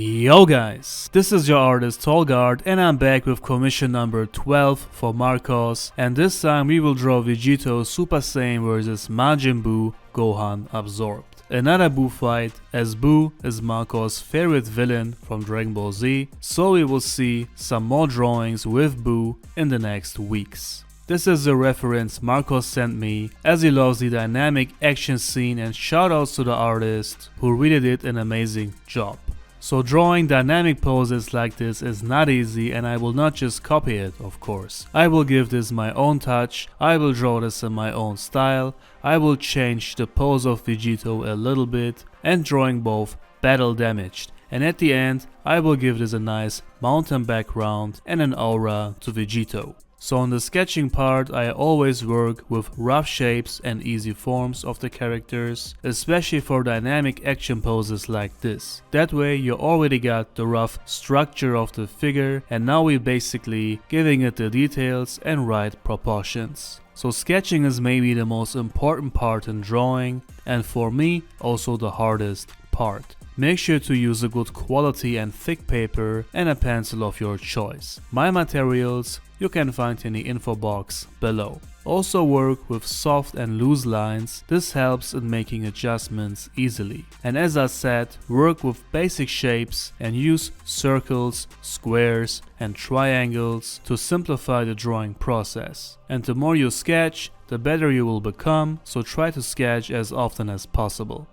Yo guys, this is your artist Tolg and I'm back with commission number 12 for Marcos, and this time we will draw Vegito Super Saiyan vs Majin Buu Gohan Absorbed. Another Buu fight, as Buu is Marcos' favorite villain from Dragon Ball Z, so we will see some more drawings with Buu in the next weeks. This is a reference Marcos sent me as he loves the dynamic action scene, and shoutouts to the artist who really did an amazing job. So drawing dynamic poses like this is not easy, and I will not just copy it, of course. I will give this my own touch, I will draw this in my own style, I will change the pose of Vegito a little bit and drawing both battle damaged. And at the end, I will give this a nice mountain background and an aura to Vegito. So on the sketching part, I always work with rough shapes and easy forms of the characters, especially for dynamic action poses like this. That way you already got the rough structure of the figure, and now we're basically giving it the details and right proportions. So sketching is maybe the most important part in drawing, and for me also the hardest part. Make sure to use a good quality and thick paper and a pencil of your choice. My materials you can find in the info box below. Also work with soft and loose lines, this helps in making adjustments easily. And as I said, work with basic shapes and use circles, squares and triangles to simplify the drawing process. And the more you sketch, the better you will become, so try to sketch as often as possible.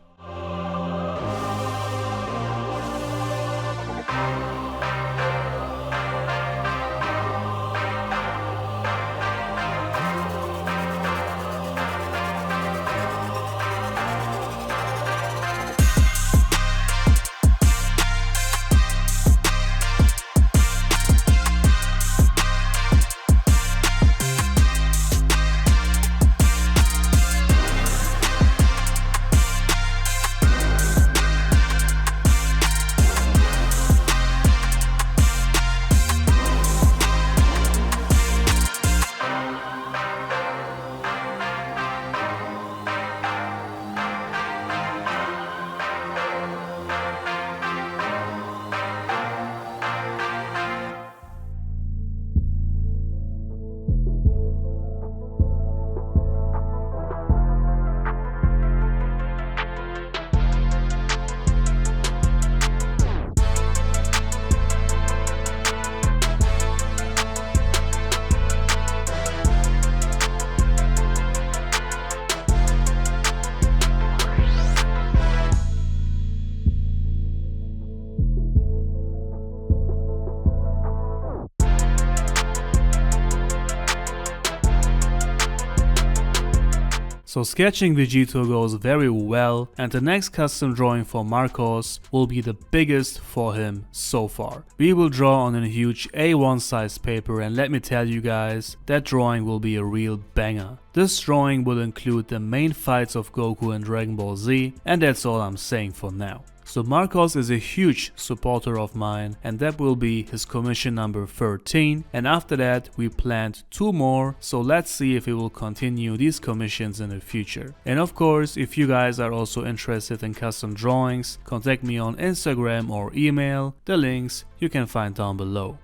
So sketching Vegito goes very well, and the next custom drawing for Marcos will be the biggest for him so far. We will draw on a huge A1 size paper, and let me tell you guys, that drawing will be a real banger. This drawing will include the main fights of Goku and Dragon Ball Z, and that's all I'm saying for now. So Marcos is a huge supporter of mine, and that will be his commission number 13, and after that we planned 2 more, so let's see if we will continue these commissions in the future. And of course, if you guys are also interested in custom drawings, contact me on Instagram or email, the links you can find down below.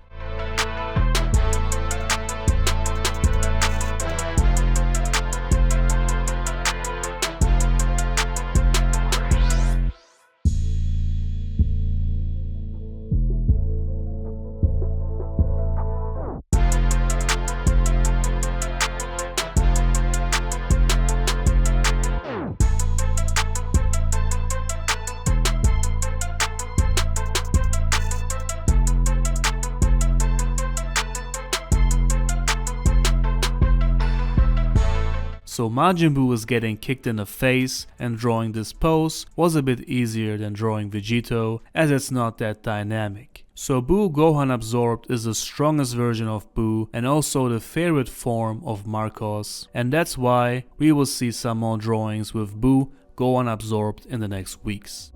So Majin Buu is getting kicked in the face, and drawing this pose was a bit easier than drawing Vegito, as it's not that dynamic. So Buu Gohan Absorbed is the strongest version of Buu and also the favorite form of Marcos, and that's why we will see some more drawings with Buu Gohan Absorbed in the next weeks.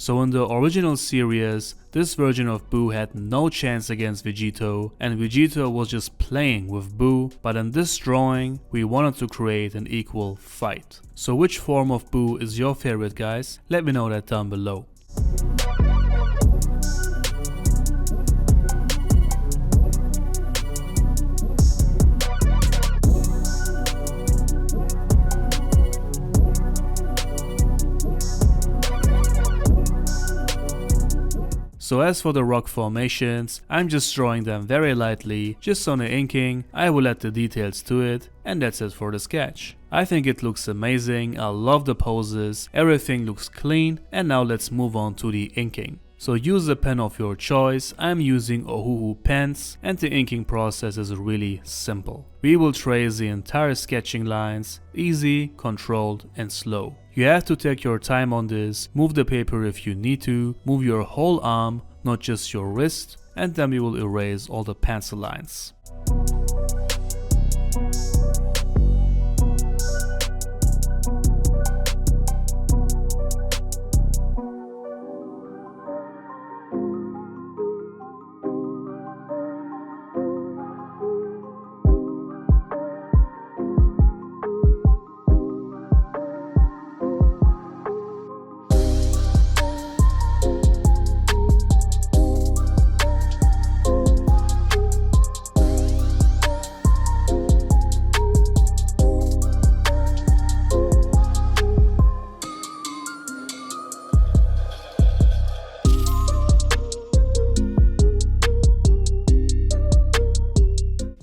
So in the original series, this version of Buu had no chance against Vegito, and Vegito was just playing with Buu, but in this drawing, we wanted to create an equal fight. So which form of Buu is your favorite, guys? Let me know that down below. So as for the rock formations, I'm just drawing them very lightly, just on the inking. I will add the details to it, and that's it for the sketch. I think it looks amazing, I love the poses, everything looks clean, and now let's move on to the inking. So use a pen of your choice. I'm using Ohuhu pens, and the inking process is really simple. We will trace the entire sketching lines, easy, controlled and slow. You have to take your time on this, move the paper if you need to, move your whole arm, not just your wrist, and then we will erase all the pencil lines.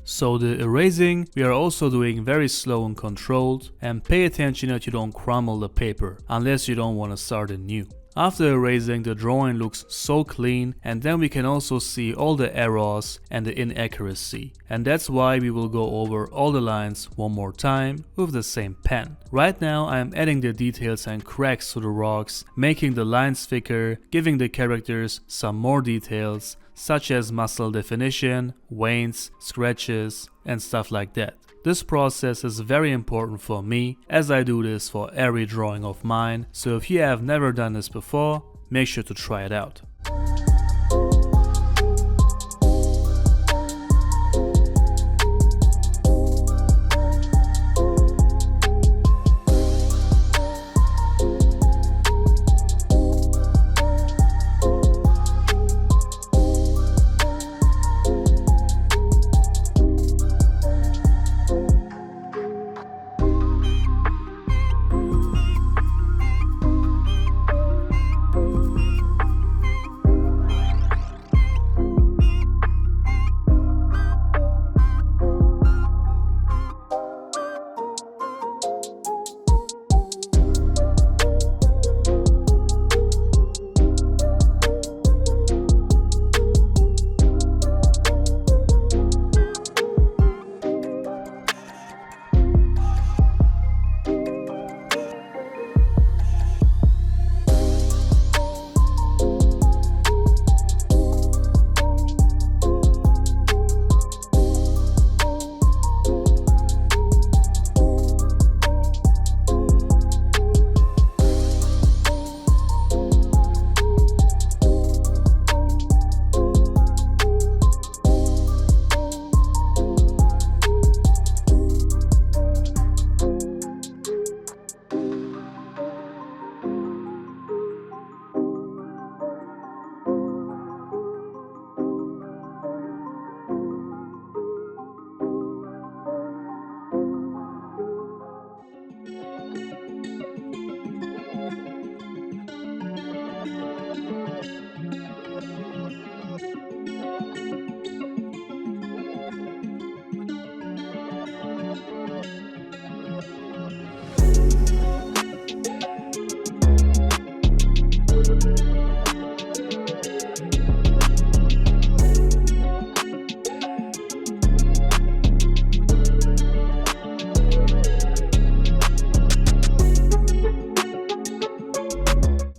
So the erasing, we are also doing very slow and controlled, and pay attention that you don't crumble the paper, unless you don't want to start anew. After erasing, the drawing looks so clean, and then we can also see all the errors and the inaccuracy. And that's why we will go over all the lines one more time with the same pen. Right now I am adding the details and cracks to the rocks, making the lines thicker, giving the characters some more details, such as muscle definition, veins, scratches, and stuff like that. This process is very important for me, as I do this for every drawing of mine, so if you have never done this before, make sure to try it out.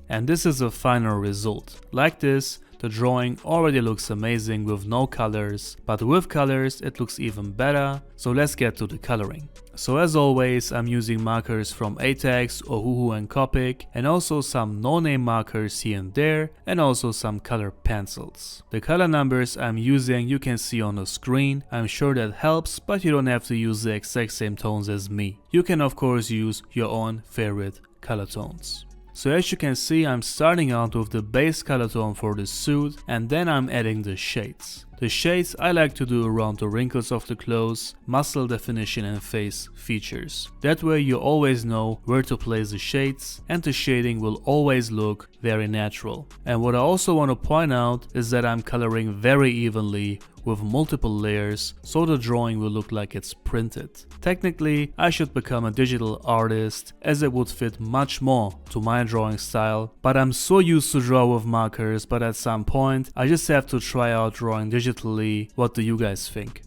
And this is the final result. Like this, The drawing already looks amazing with no colors, but with colors it looks even better, so let's get to the coloring. So as always, I'm using markers from Atax, Ohuhu and Copic, and also some no-name markers here and there, and also some color pencils. The color numbers I'm using you can see on the screen. I'm sure that helps, but you don't have to use the exact same tones as me. You can of course use your own favorite color tones. So as you can see, I'm starting out with the base color tone for the suit, and then I'm adding the shades. The shades I like to do around the wrinkles of the clothes, muscle definition and face features. That way you always know where to place the shades, and the shading will always look very natural. And what I also want to point out is that I'm coloring very evenly with multiple layers, so the drawing will look like it's printed. Technically, I should become a digital artist, as it would fit much more to my drawing style, but I'm so used to draw with markers, but at some point I just have to try out drawing digitally. What do you guys think?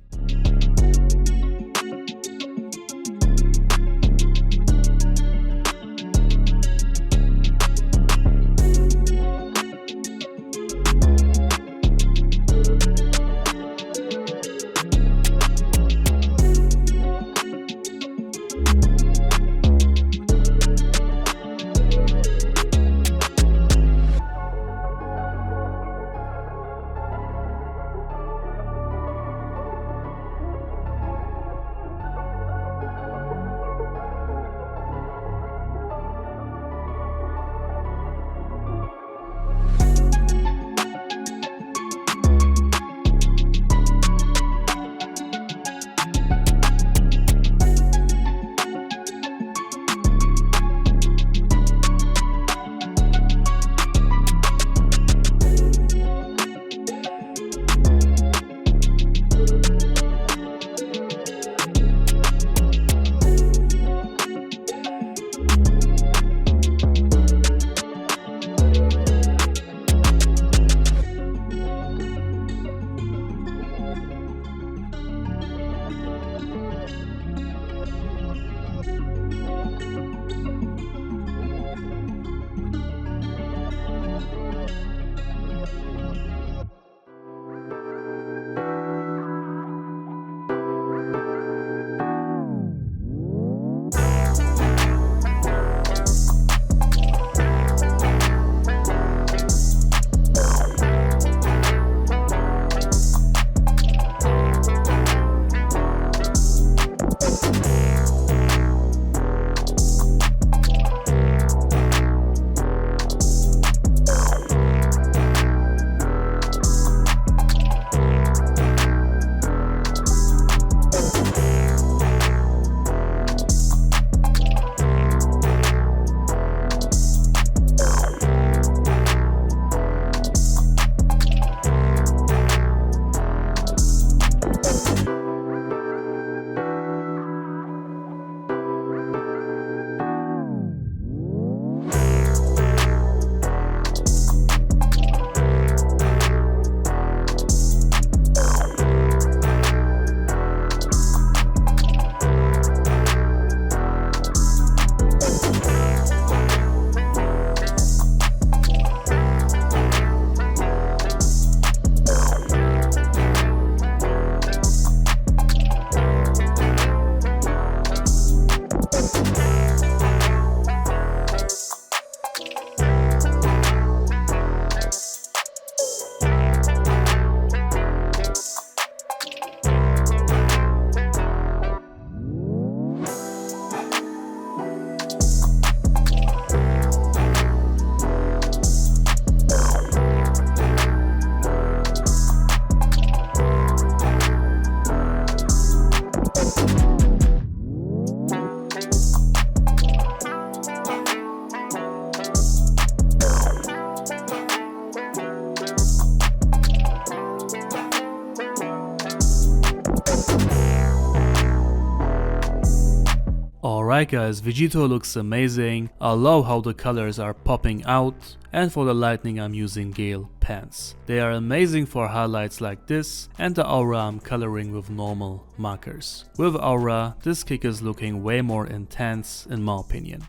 Alright guys, Vegito looks amazing. I love how the colors are popping out, and for the lightning I'm using Gale pens. They are amazing for highlights like this, and the aura I'm coloring with normal markers. With aura, this kick is looking way more intense in my opinion.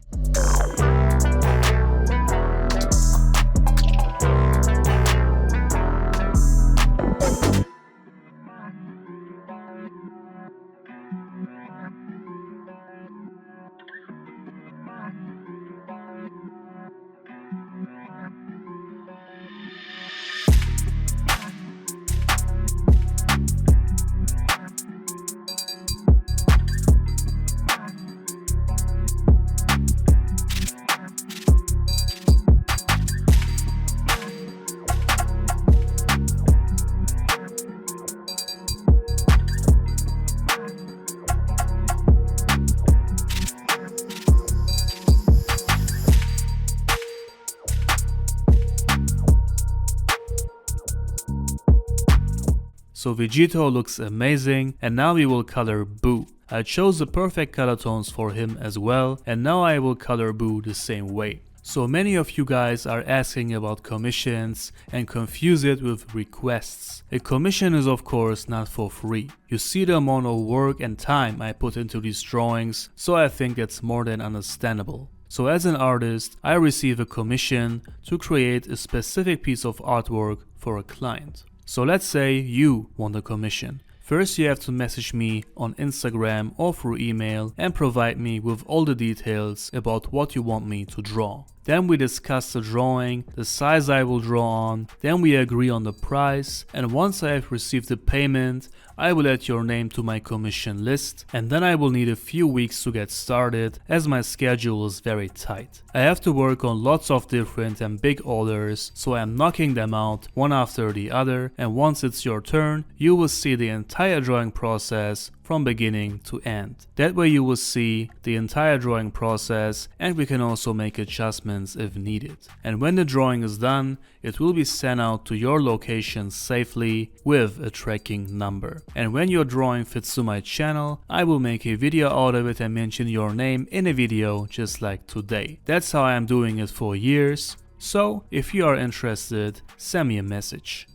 So Vegito looks amazing, and now we will color Buu. I chose the perfect color tones for him as well, and now I will color Buu the same way. So many of you guys are asking about commissions and confuse it with requests. A commission is of course not for free. You see the amount of work and time I put into these drawings, so I think that's more than understandable. So as an artist, I receive a commission to create a specific piece of artwork for a client. So let's say you want a commission. First you have to message me on Instagram or through email and provide me with all the details about what you want me to draw. Then we discuss the drawing, the size I will draw on, then we agree on the price, and once I have received the payment, I will add your name to my commission list, and then I will need a few weeks to get started as my schedule is very tight. I have to work on lots of different and big orders, so I am knocking them out one after the other, and once it's your turn, you will see the entire drawing process from beginning to end. That way you will see the entire drawing process, and we can also make adjustments if needed. And when the drawing is done, it will be sent out to your location safely with a tracking number. And when your drawing fits to my channel, I will make a video out of it and mention your name in a video just like today. That's how I am doing it for years. So if you are interested, send me a message.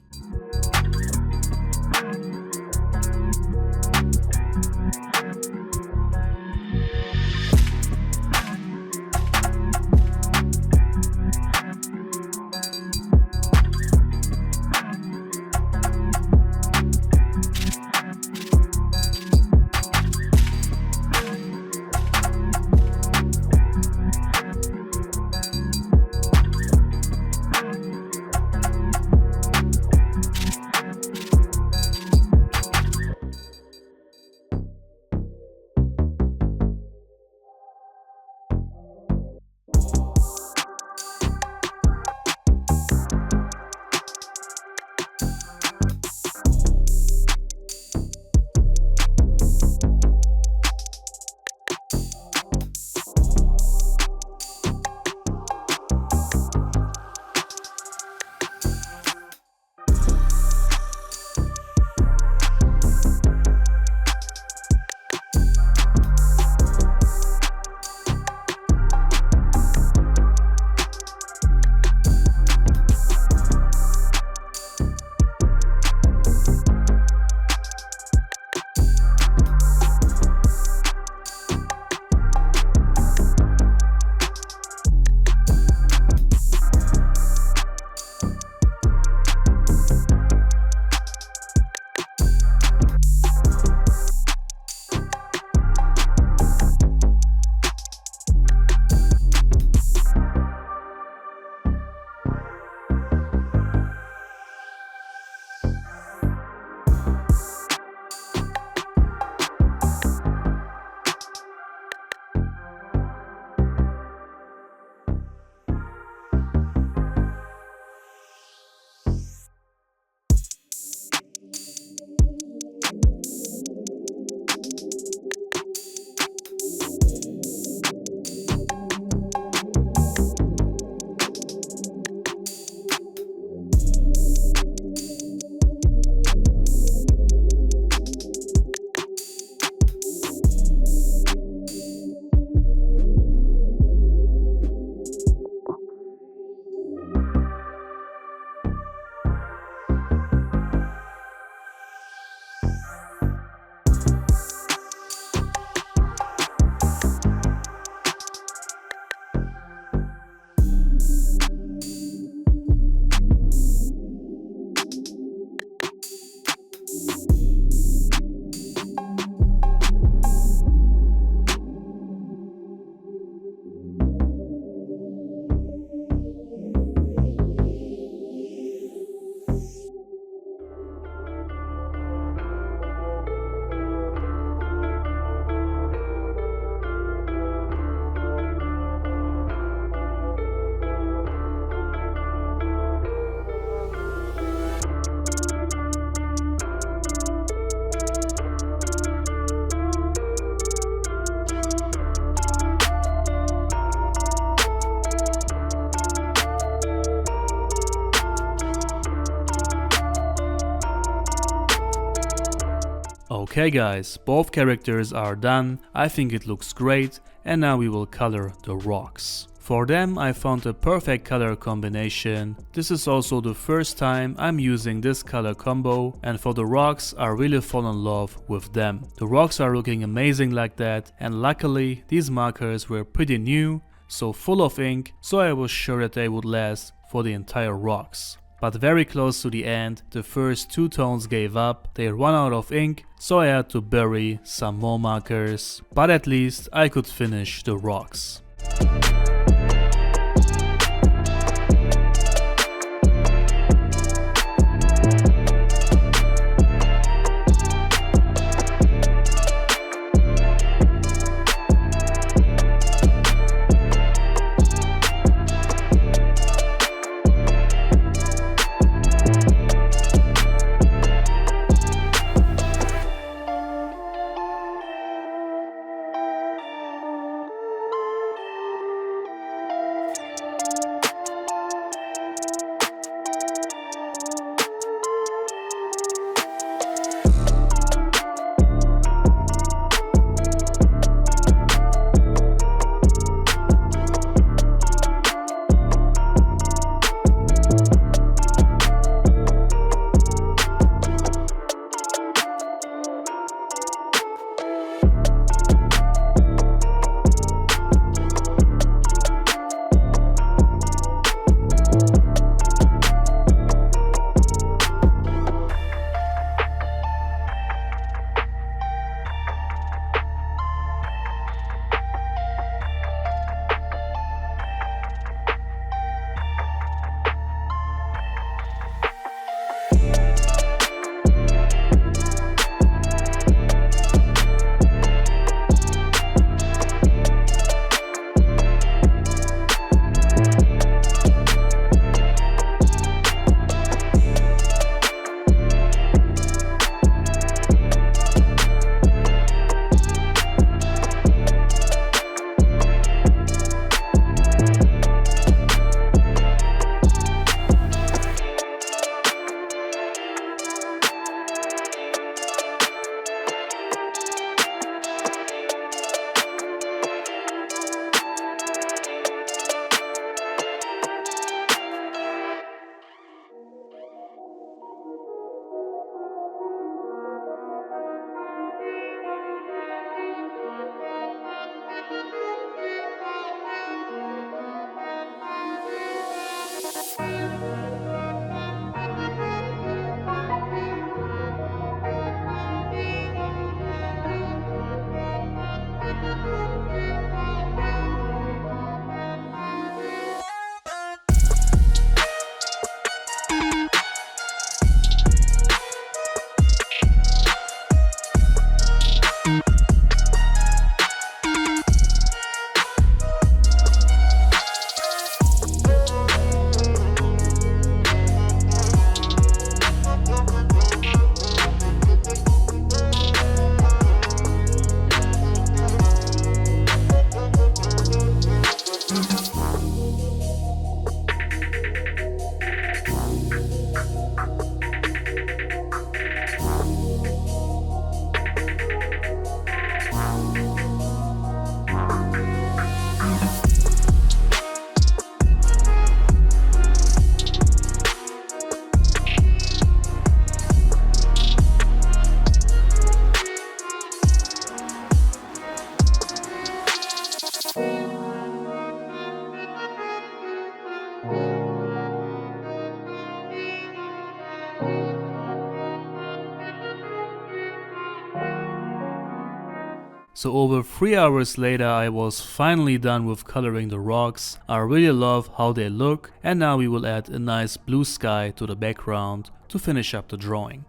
Okay guys, both characters are done, I think it looks great, and now we will color the rocks. For them I found a perfect color combination. This is also the first time I'm using this color combo, and for the rocks I really fall in love with them. The rocks are looking amazing like that, and luckily these markers were pretty new, so full of ink, so I was sure that they would last for the entire rocks. But very close to the end, the first two tones gave up, they ran out of ink, so I had to bury some more markers, but at least I could finish the rocks. So over 3 hours later I was finally done with coloring the rocks. I really love how they look, and now we will add a nice blue sky to the background to finish up the drawing.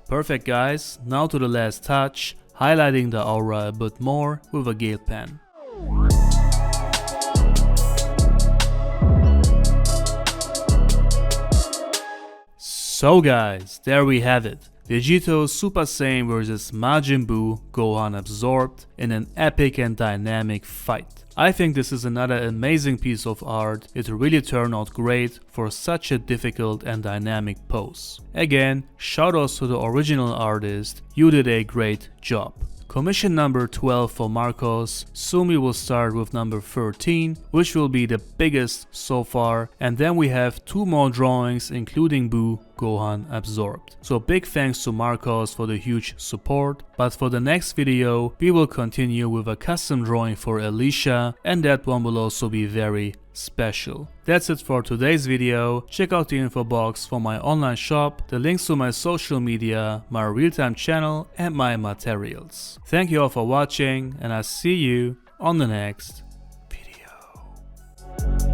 Perfect guys, now to the last touch, highlighting the aura a bit more with a Gale pen. So guys, there we have it. Vegito Super Saiyan vs Majin Buu Gohan absorbed in an epic and dynamic fight. I think this is another amazing piece of art. It really turned out great for such a difficult and dynamic pose. Again, shoutouts to the original artist, you did a great job. Commission number 12 for Marcos, soon we will start with number 13, which will be the biggest so far, and then we have 2 more drawings including Buu Gohan absorbed. So big thanks to Marcos for the huge support, but for the next video we will continue with a custom drawing for Alicia, and that one will also be very special. That's it for today's video. Check out the info box for my online shop, the links to my social media, my real-time channel and my materials. Thank you all for watching and I'll see you on the next video.